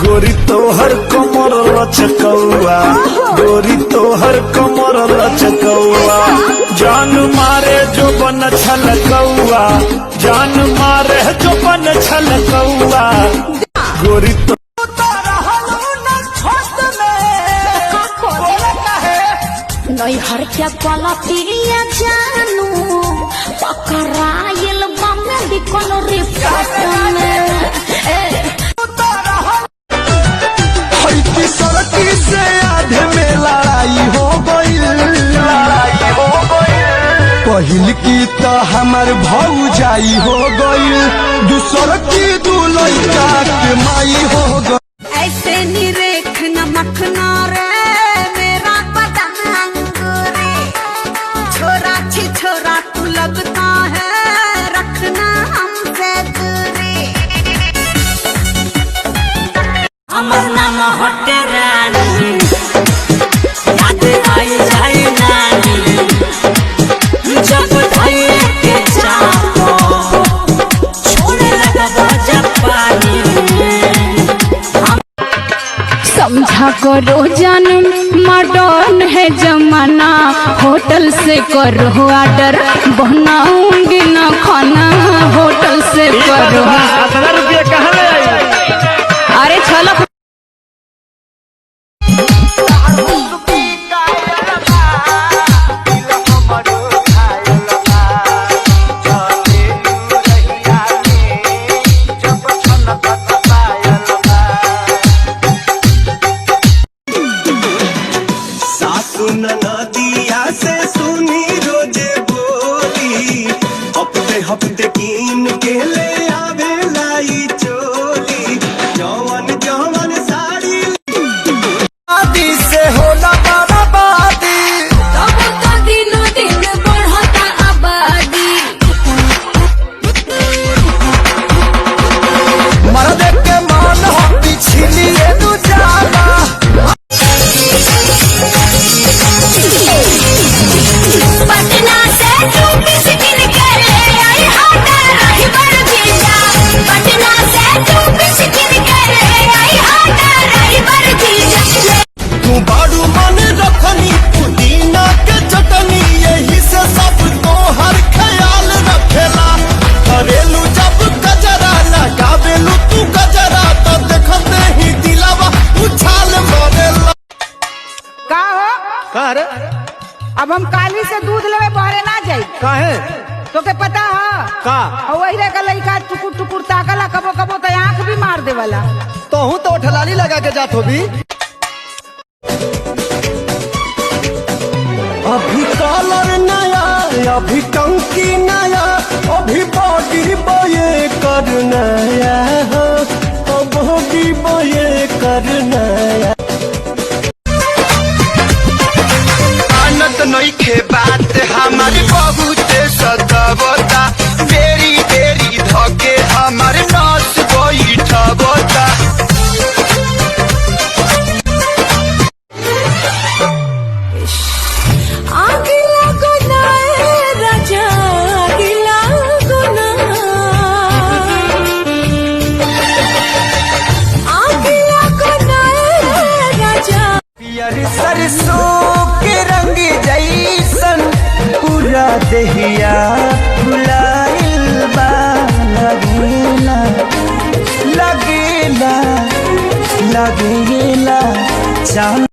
गोरी तोहर कमर लचकौआ, गोरी तोहर कमर लचकौआ, जान मारे जो बन छलकौआ, जान मारे जो बन छलकौआ, गोरी तो नहीं हर क्या पलटिया जानू पकड़ायल बम्मे भी कोनो रिपोर्ट में सड़की से आधे में लड़ाई हो गई, लड़ाई हो गई। पहिल की तो हमार भौजाई हो गई, दूसर की दू लड़का के माई हो गई। ऐसे निरेख न मखना रे मेरा पतंग रे, छोरा छी छोरा तू लगता है रखना हमसे दूरी। हमर नाम हटे रानी, याद आई जाए नानी, जब धैर्य के चाहो छोड़े लगा जब पानी। समझा करो जानम मॉडर्न है जमाना, होटल से करो ऑर्डर बनाऊंगी ना खाना, होटल से करो। 1000 रुपया कहाँ ले आई? अरे चलो नदिया से सुनी रोजे बोली, हफ्ते हफ्ते कीन के ले आवे लाई चोली, जवन जवन साड़ी आदि से होला बर्बादी, तब तो दिनों दिन बढ़ता आबादी। मर्द के मान हो पिछलिए दू जाला। पटना से तू बिस्किट के ले आई हाटा रही बर जीजा, पटना से तू बिस्किट के ले आई हाटा रही बर जीजा। तू बाड़ू मन रखनी पुदीना के चटनी, यही से सब तो हर ख्याल रखेला। करेलू जब गजरा लगावेलू तू गजरा, तो देखते ही दिलावा उछाल मारेला। का हो? का रे? अब हम काली से दूध लेवे बहरे ना जाई। काहे? तो के पता है का? वही रे का लइका टुकुर टुकुर ताकला, कबो कबो तो आँख भी मार देवला। तोहू तो ठलाली लगा के जात होबी। अभी कलर नया, अभी टंकी नया, अभी बॉडी बये कर नया हो, बॉडी बये कर नया। आनंद नहीं खे बात हमारी बहुत सतावता, तेरी तेरी धोके हमारे नस बैठबता। आगिला गुना राजा, आगिला गुना, आगिला गुना राजा। पियर सरसों के रंग जैसन पूरा दहिया फुलाइल बा, लगेला लगेला लगेला चांद।